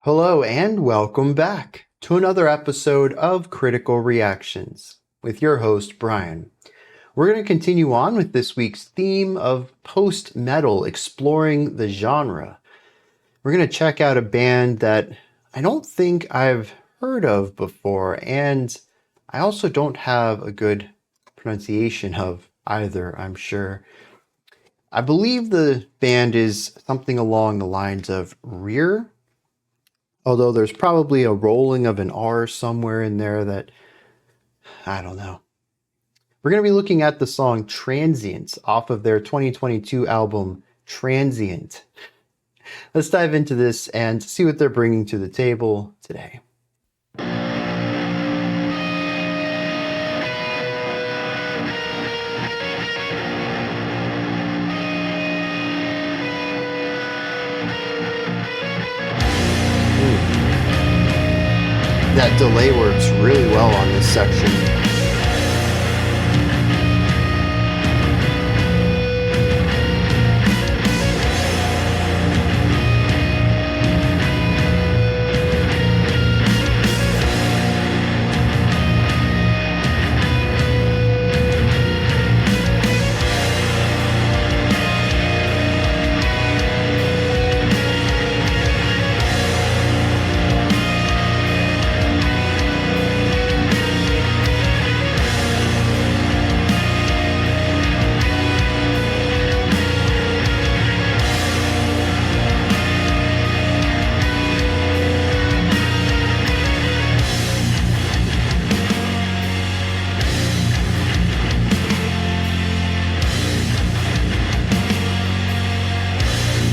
Hello and welcome back to another episode of Critical Reactions with your host, Bryan. We're going to continue on with this week's theme of post-metal, exploring the genre. We're going to check out a band that I don't think I've heard of before, and I also don't have a good pronunciation of either, I'm sure. I believe the band is something along the lines of Rear, although there's probably a rolling of an R somewhere in there that, I don't know. We're going to be looking at the song Transient off of their 2022 album Transient. Let's dive into this and see what they're bringing to the table today. That delay works really well on this section.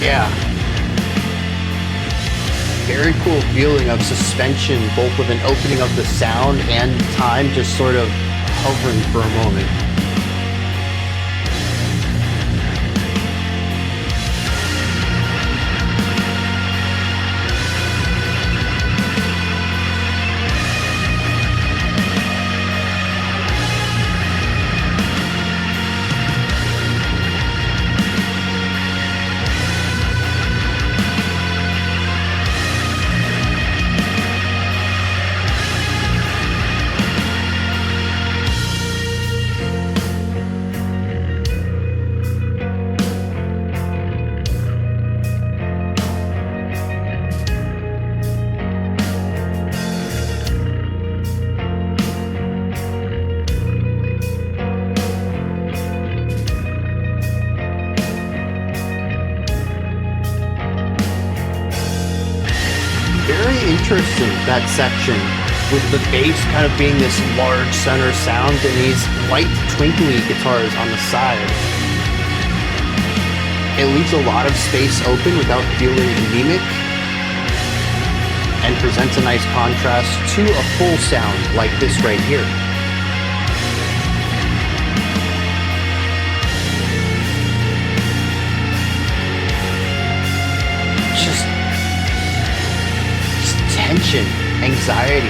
Yeah. Very cool feeling of suspension, both with an opening of the sound and time just sort of hovering for a moment. Very interesting, that section, with the bass kind of being this large center sound and these light twinkly guitars on the side. It leaves a lot of space open without feeling anemic and presents a nice contrast to a full sound like this right here. Just tension, anxiety.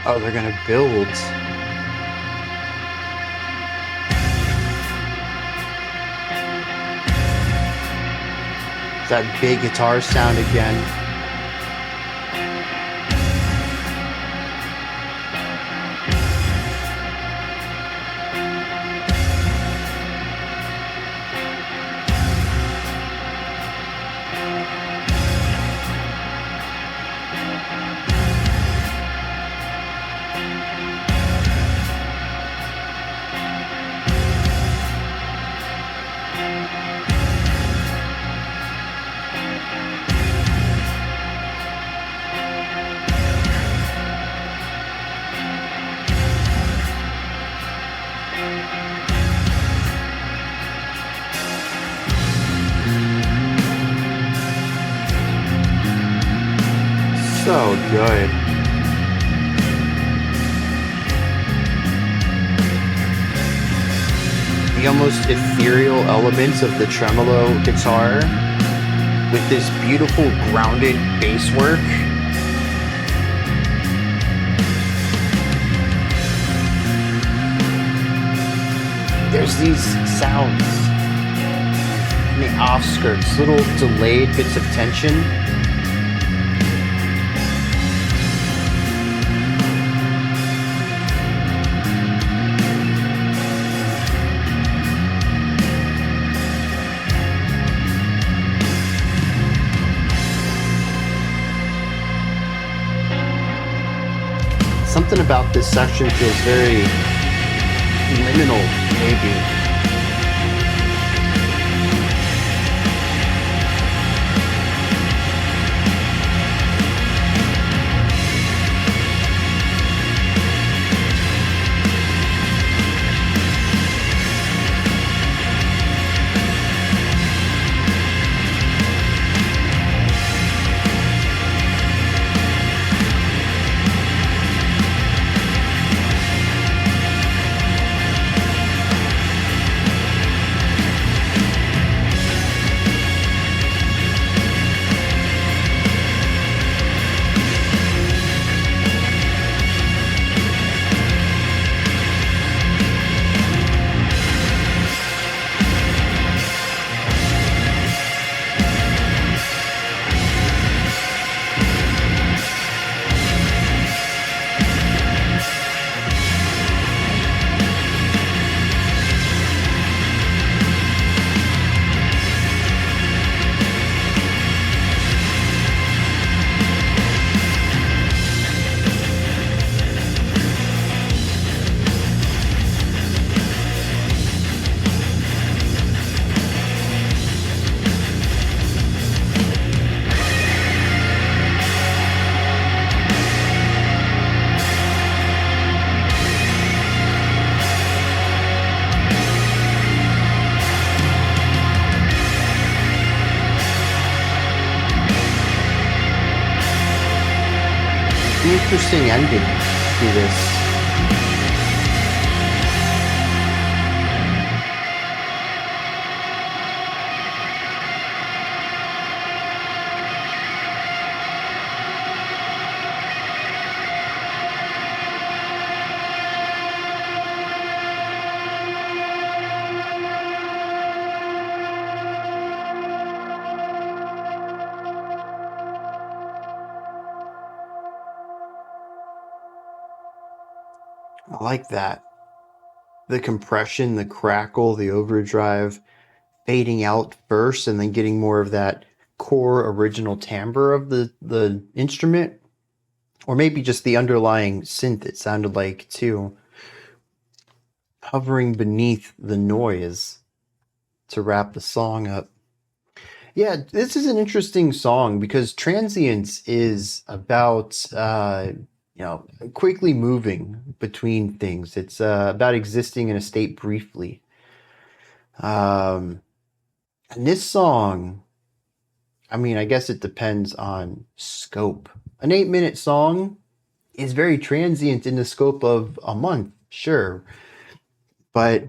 Oh, they're gonna build. That big guitar sound again. So good. The almost ethereal elements of the tremolo guitar with this beautiful grounded bass work. There's these sounds in the offskirts, little delayed bits of tension. Something about this section feels very liminal, maybe. Interesting ending to this. I like that. The compression, the crackle, the overdrive, fading out first and then getting more of that core original timbre of the instrument. Or maybe just the underlying synth, it sounded like, too. Hovering beneath the noise to wrap the song up. Yeah, this is an interesting song because Transience is about quickly moving between things. It's about existing in a state briefly. And this song, I mean, I guess it depends on scope. An 8-minute song is very transient in the scope of a month, sure. But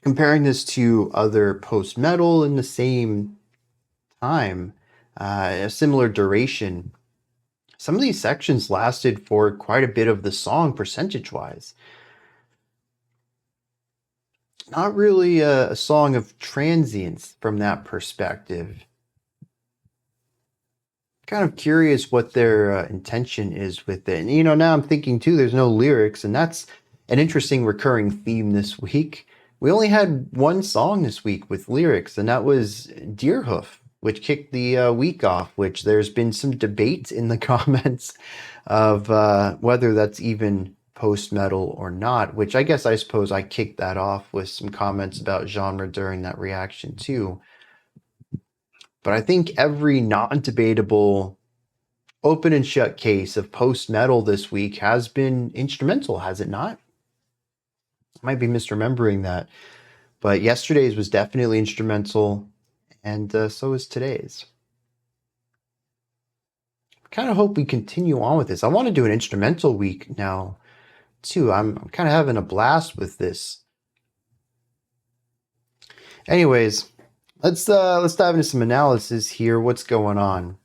comparing this to other post-metal in the same time, a similar duration, some of these sections lasted for quite a bit of the song percentage-wise. Not really a song of transience from that perspective. Kind of curious what their intention is with it. And, now I'm thinking too, there's no lyrics, and that's an interesting recurring theme this week. We only had one song this week with lyrics, and that was Deerhoof, which kicked the week off, which there's been some debate in the comments of whether that's even post-metal or not, which I suppose I kicked that off with some comments about genre during that reaction too. But I think every non-debatable open and shut case of post-metal this week has been instrumental, has it not? I might be misremembering that. But yesterday's was definitely instrumental, and so is today's. kind of hope we continue on with this. I want to do an instrumental week now too. I'm kind of having a blast with this. Anyways, let's dive into some analysis here. What's going on?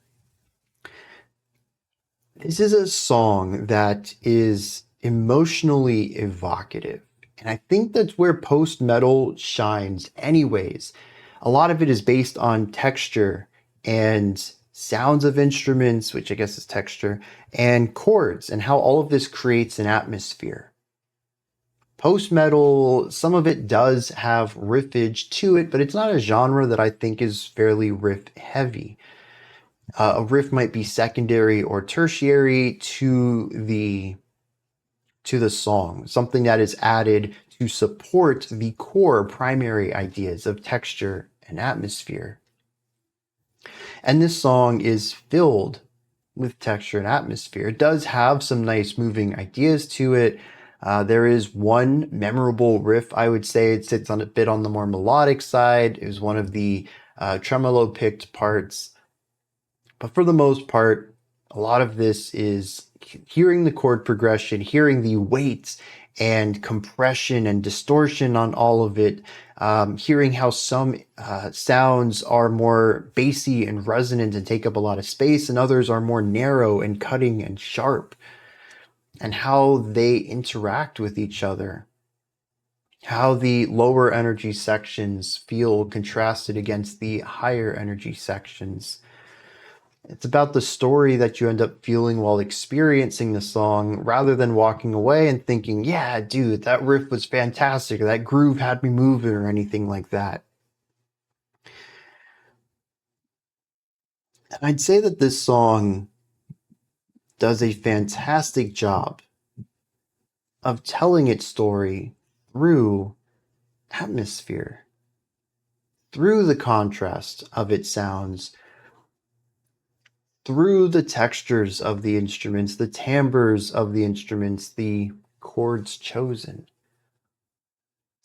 This is a song that is emotionally evocative. And I think that's where post metal shines, anyways. A lot of it is based on texture and sounds of instruments, which I guess is texture, and chords, and how all of this creates an atmosphere. Post metal, some of it does have riffage to it, but it's not a genre that I think is fairly riff heavy. A riff might be secondary or tertiary to the song, something that is added to support the core primary ideas of texture and atmosphere. And this song is filled with texture and atmosphere. It does have some nice moving ideas to it. There is one memorable riff, I would say. It sits on a bit on the more melodic side. It was one of the tremolo picked parts. But for the most part, a lot of this is hearing the chord progression, hearing the weight and compression and distortion on all of it, hearing how some sounds are more bassy and resonant and take up a lot of space, and others are more narrow and cutting and sharp, and how they interact with each other. How the lower energy sections feel contrasted against the higher energy sections. It's about the story that you end up feeling while experiencing the song rather than walking away and thinking, yeah, dude, that riff was fantastic, or that groove had me moving, or anything like that. And I'd say that this song does a fantastic job of telling its story through atmosphere, through the contrast of its sounds, through the textures of the instruments, the timbres of the instruments, the chords chosen.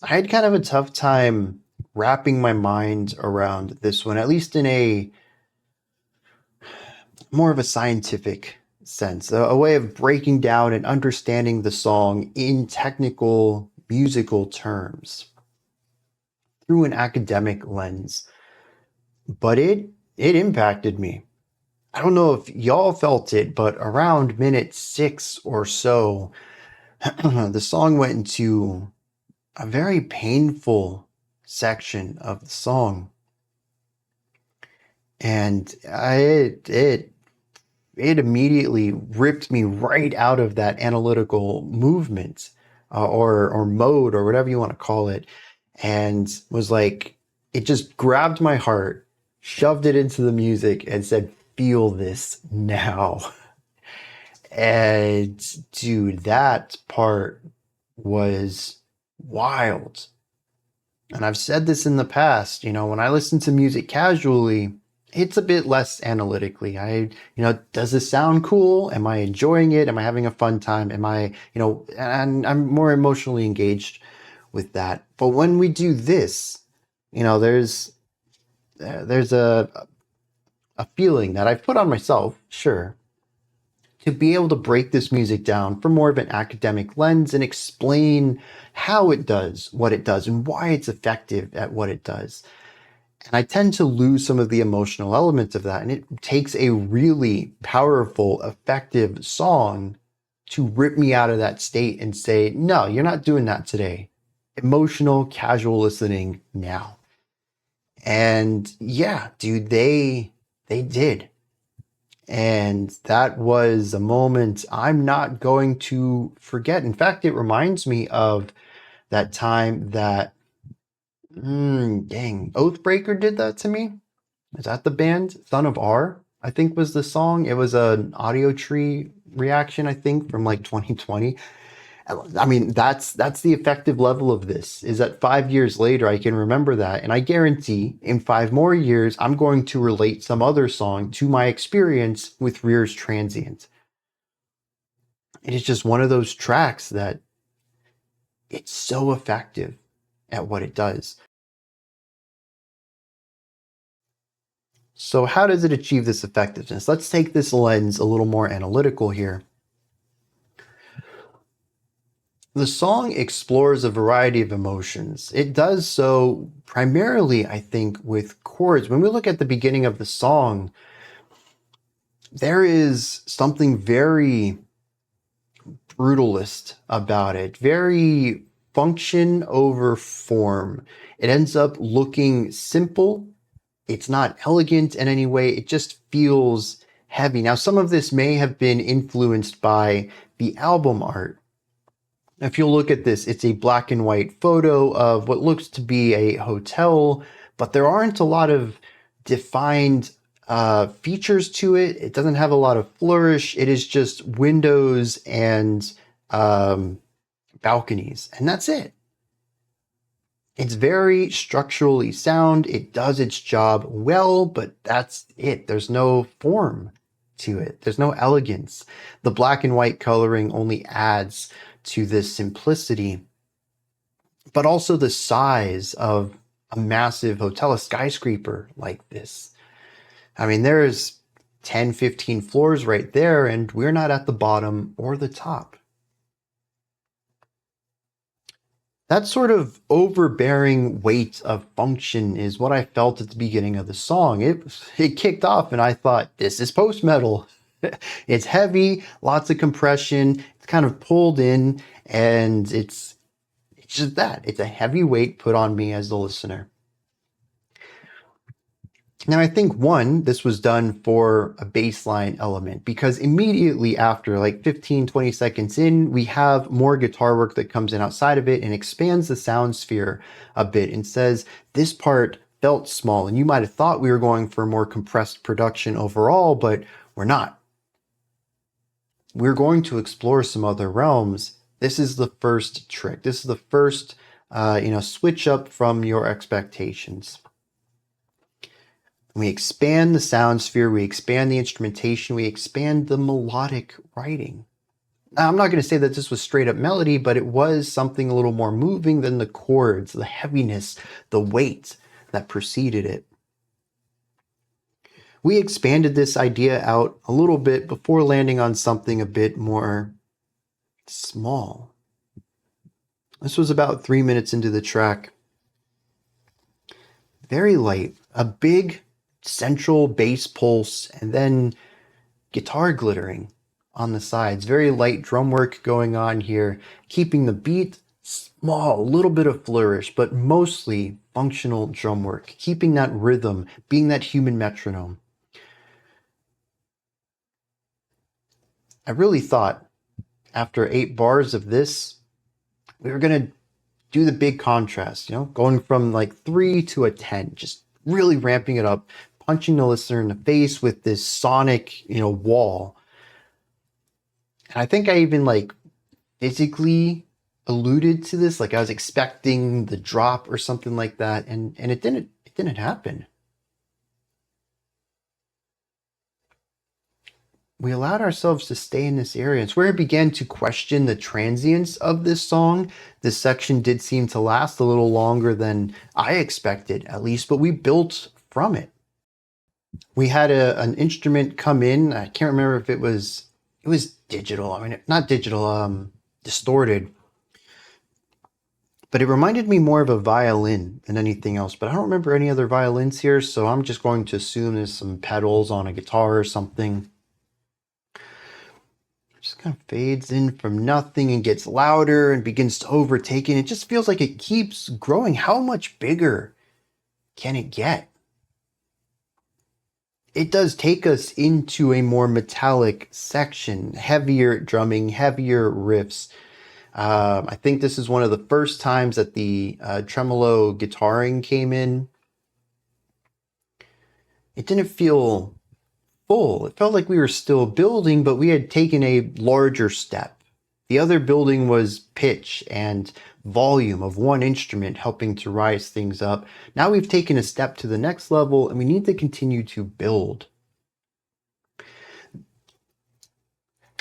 I had kind of a tough time wrapping my mind around this one, at least in a more of a scientific sense, a way of breaking down and understanding the song in technical musical terms through an academic lens. But it impacted me. I don't know if y'all felt it, but around minute 6 or so, the song went into a very painful section of the song. And it immediately ripped me right out of that analytical movement, or mode, or whatever you want to call it, and was like, it just grabbed my heart, shoved it into the music, and said, feel this now. And dude, that part was wild. And I've said this in the past, when I listen to music casually, it's a bit less analytically. Does this sound cool? Am I enjoying it? Am I having a fun time? Am I, and I'm more emotionally engaged with that. But when we do this, there's a feeling that I've put on myself, sure, to be able to break this music down from more of an academic lens and explain how it does what it does and why it's effective at what it does. And I tend to lose some of the emotional elements of that. And it takes a really powerful, effective song to rip me out of that state and say, no, you're not doing that today. Emotional, casual listening now. And yeah, dude, they did. And that was a moment I'm not going to forget. In fact, it reminds me of that time that, Oathbreaker did that to me. Is that the band? Son of R, I think was the song. It was an Audio Tree reaction, I think, from like 2020. I mean, that's the effective level of this, is that 5 years later, I can remember that. And I guarantee in 5 more years, I'm going to relate some other song to my experience with It Transient. It is just one of those tracks that it's so effective at what it does. So how does it achieve this effectiveness? Let's take this lens a little more analytical here. The song explores a variety of emotions. It does so primarily, I think, with chords. When we look at the beginning of the song, there is something very brutalist about it, very function over form. It ends up looking simple. It's not elegant in any way. It just feels heavy. Now, some of this may have been influenced by the album art. If you'll look at this, it's a black and white photo of what looks to be a hotel, but there aren't a lot of defined features to it. It doesn't have a lot of flourish. It is just windows and balconies, and that's it. It's very structurally sound. It does its job well, but that's it. There's no form to it. There's no elegance. The black and white coloring only adds to this simplicity, but also the size of a massive hotel, a skyscraper like this. I mean, there's 10, 15 floors right there, and we're not at the bottom or the top. That sort of overbearing weight of function is what I felt at the beginning of the song. It kicked off and I thought, this is post-metal. It's heavy, lots of compression, it's kind of pulled in, and it's just that. It's a heavy weight put on me as the listener. Now, I think this was done for a baseline element, because immediately after, like 15, 20 seconds in, we have more guitar work that comes in outside of it and expands the sound sphere a bit and says, this part felt small. And you might have thought we were going for more compressed production overall, but we're not. We're going to explore some other realms. This is the first trick. This is the first, switch up from your expectations. We expand the sound sphere, we expand the instrumentation, we expand the melodic writing. Now, I'm not going to say that this was straight up melody, but it was something a little more moving than the chords, the heaviness, the weight that preceded it. We expanded this idea out a little bit before landing on something a bit more small. This was about 3 minutes into the track. Very light, a big central bass pulse, and then guitar glittering on the sides. Very light drum work going on here, keeping the beat small, a little bit of flourish, but mostly functional drum work, keeping that rhythm, being that human metronome. I really thought after 8 bars of this, we were going to do the big contrast, going from like 3 to a 10, just really ramping it up, punching the listener in the face with this sonic, wall. And I think I even physically alluded to this, like I was expecting the drop or something like that, and it didn't happen. We allowed ourselves to stay in this area. It's where I began to question the transience of this song. This section did seem to last a little longer than I expected, at least, but we built from it. We had an instrument come in. I can't remember if it was digital. I mean, not digital, distorted. But it reminded me more of a violin than anything else. But I don't remember any other violins here, so I'm just going to assume there's some pedals on a guitar or something. Just kind of fades in from nothing and gets louder and begins to overtake it. It just feels like it keeps growing. How much bigger can it get? It does take us into a more metallic section, heavier drumming, heavier riffs. I think this is one of the first times that the tremolo guitaring came in. It didn't feel full. It felt like we were still building, but we had taken a larger step. The other building was pitch and volume of one instrument helping to rise things up. Now we've taken a step to the next level and we need to continue to build.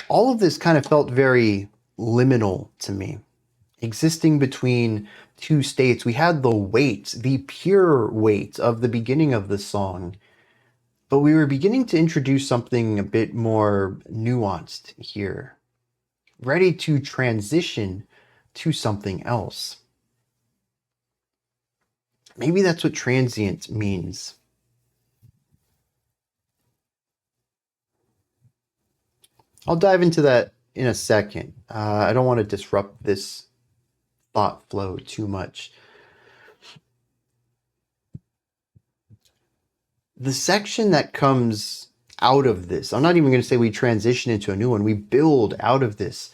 All of this kind of felt very liminal to me, existing between two states. We had the weight, the pure weight of the beginning of the song, But we were beginning to introduce something a bit more nuanced here, ready to transition to something else. Maybe that's what transient means. I'll dive into that in a second. I don't want to disrupt this thought flow too much. The section that comes out of this, I'm not even going to say we transition into a new one, we build out of this,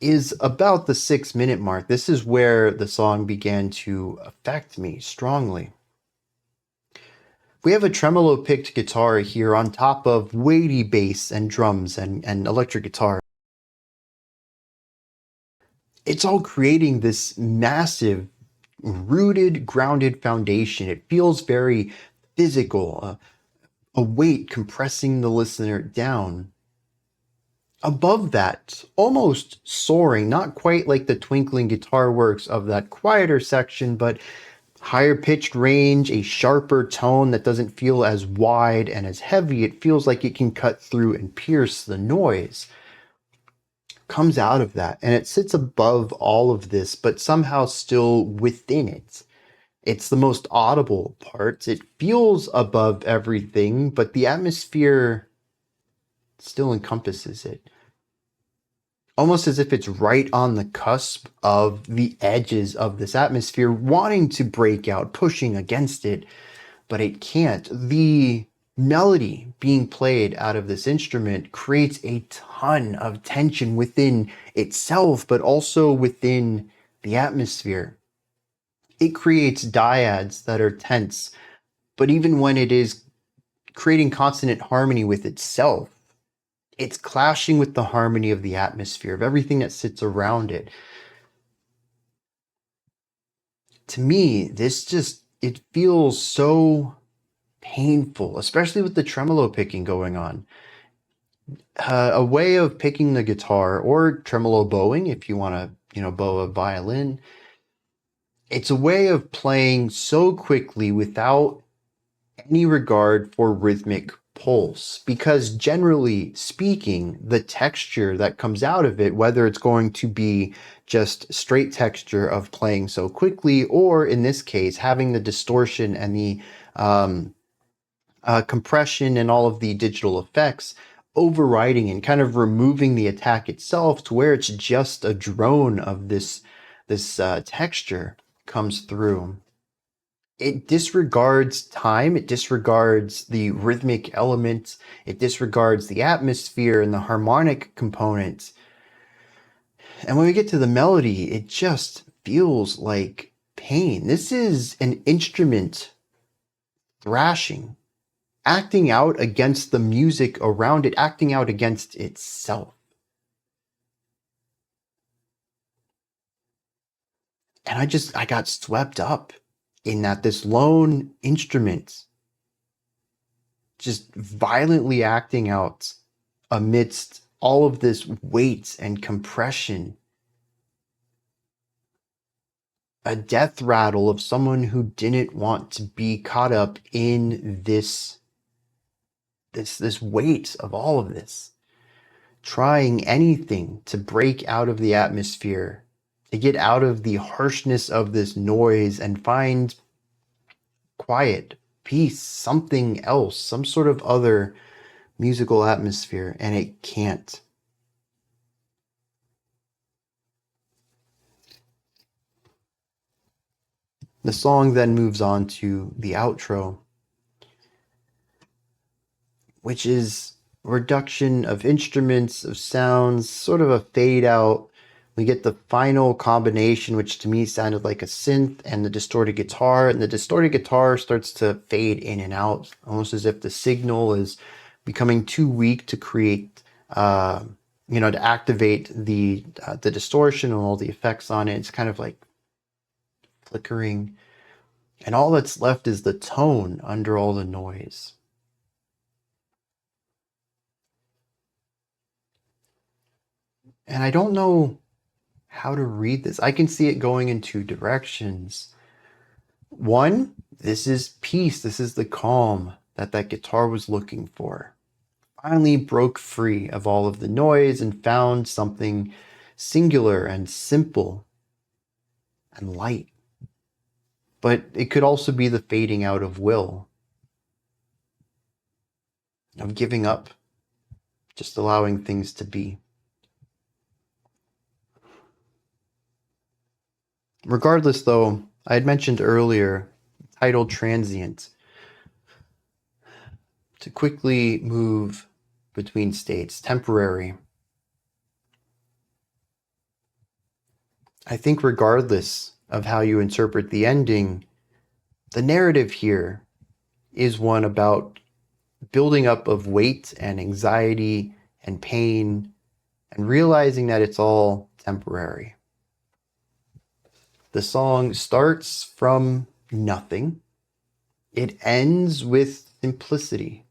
is about the 6-minute mark. This is where the song began to affect me strongly. We have a tremolo picked guitar here on top of weighty bass and drums and electric guitar. It's all creating this massive, rooted, grounded foundation. It feels very physical, a weight compressing the listener down. Above that, almost soaring, not quite like the twinkling guitar works of that quieter section, but higher pitched range, a sharper tone that doesn't feel as wide and as heavy. It feels like it can cut through and pierce the noise. Comes out of that, and it sits above all of this, but somehow still within it. It's the most audible part. It feels above everything, but the atmosphere still encompasses it. Almost as if it's right on the cusp of the edges of this atmosphere, wanting to break out, pushing against it, but it can't. The melody being played out of this instrument creates a ton of tension within itself, but also within the atmosphere. It creates dyads that are tense, but even when it is creating consonant harmony with itself, it's clashing with the harmony of the atmosphere, of everything that sits around it. To me, it feels so painful, especially with the tremolo picking going on. A way of picking the guitar, or tremolo bowing if you want to, bow a violin. It's a way of playing so quickly without any regard for rhythmic pulse, because generally speaking, the texture that comes out of it, whether it's going to be just straight texture of playing so quickly, or in this case, having the distortion and the compression and all of the digital effects overriding and kind of removing the attack itself to where it's just a drone of this texture comes through. It disregards time, it disregards the rhythmic elements, it disregards the atmosphere and the harmonic components. And when we get to the melody, it just feels like pain. This is an instrument thrashing, acting out against the music around it, acting out against itself. And I got swept up in that, this lone instrument just violently acting out amidst all of this weight and compression. A death rattle of someone who didn't want to be caught up in this weight of all of this, trying anything to break out of the atmosphere, to get out of the harshness of this noise and find quiet, peace, something else, some sort of other musical atmosphere, and it can't. The song then moves on to the outro, which is reduction of instruments, of sounds, sort of a fade out. We get the final combination, which to me sounded like a synth and the distorted guitar, and the distorted guitar starts to fade in and out, almost as if the signal is becoming too weak to create, to activate the distortion and all the effects on it. It's kind of like flickering, and all that's left is the tone under all the noise. And I don't know how to read this. I can see it going in two directions. One, this is peace. This is the calm that that guitar was looking for. Finally broke free of all of the noise and found something singular and simple and light. But it could also be the fading out of will, of giving up, just allowing things to be. Regardless, though, I had mentioned earlier, titled Transient, to quickly move between states, temporary. I think regardless of how you interpret the ending, the narrative here is one about building up of weight and anxiety and pain and realizing that it's all temporary. The song starts from nothing. It ends with simplicity.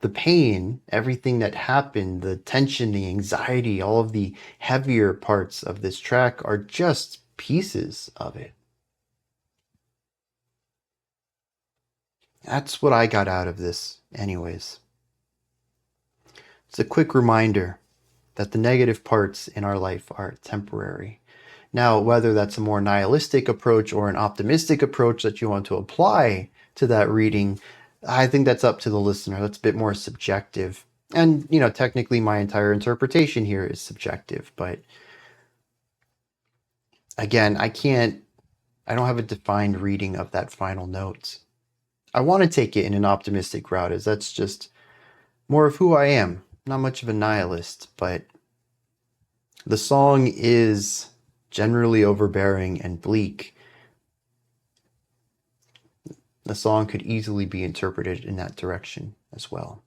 The pain, everything that happened, the tension, the anxiety, all of the heavier parts of this track are just pieces of it. That's what I got out of this, anyways. It's a quick reminder that the negative parts in our life are temporary. Now, whether that's a more nihilistic approach or an optimistic approach that you want to apply to that reading, I think that's up to the listener. That's a bit more subjective. And, technically my entire interpretation here is subjective, but again, I don't have a defined reading of that final note. I want to take it in an optimistic route, as that's just more of who I am. Not much of a nihilist, but the song is generally overbearing and bleak. The song could easily be interpreted in that direction as well.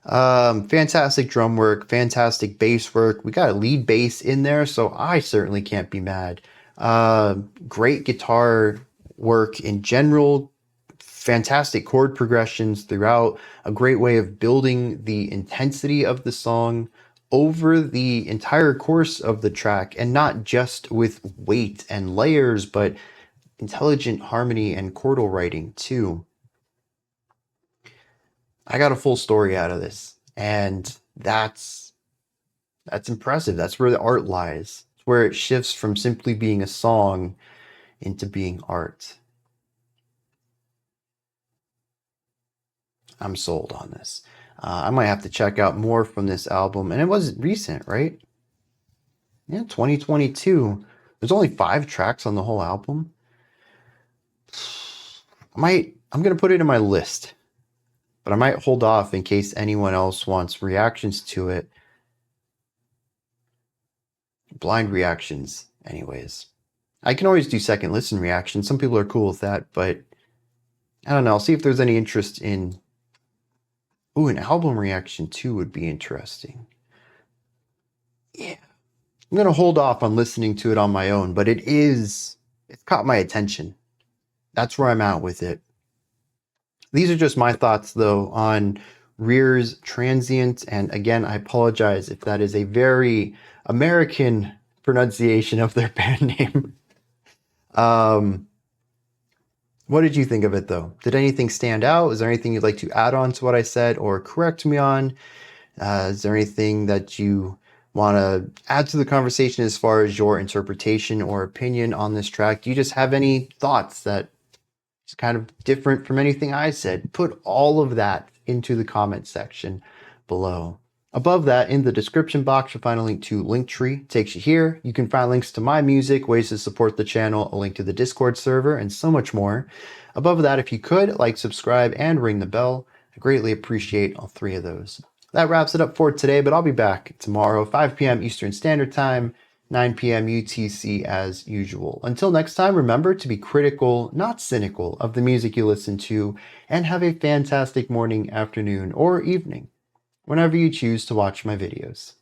Fantastic drum work, fantastic bass work. We got a lead bass in there, so I certainly can't be mad. Great guitar work in general, fantastic chord progressions throughout, a great way of building the intensity of the song over the entire course of the track, and not just with weight and layers, but intelligent harmony and chordal writing too. I got a full story out of this, and that's impressive. That's where the art lies. It's where it shifts from simply being a song into being art. I'm sold on this. I might have to check out more from this album, and it was recent, right? Yeah, 2022. There's only 5 tracks on the whole album. I'm gonna put it in my list, but I might hold off in case anyone else wants reactions to it. Blind reactions, anyways. I can always do second listen reactions. Some people are cool with that, but I don't know. I'll see if there's any interest in... Ooh, an album reaction too would be interesting. Yeah. I'm gonna hold off on listening to it on my own, but it's caught my attention. That's where I'm at with it. These are just my thoughts, though, on It Transient. And again, I apologize if that is a very American pronunciation of their band name. What did you think of it, though? Did anything stand out? Is there anything you'd like to add on to what I said or correct me on? Is there anything that you want to add to the conversation as far as your interpretation or opinion on this track? Do you just have any thoughts that is kind of different from anything I said? Put all of that into the comment section below. Above that, in the description box, you'll find a link to Linktree. It takes you here. You can find links to my music, ways to support the channel, a link to the Discord server, and so much more. Above that, if you could, like, subscribe, and ring the bell. I greatly appreciate all 3 of those. That wraps it up for today, but I'll be back tomorrow, 5 p.m. Eastern Standard Time, 9 p.m. UTC as usual. Until next time, remember to be critical, not cynical, of the music you listen to, and have a fantastic morning, afternoon, or evening, whenever you choose to watch my videos.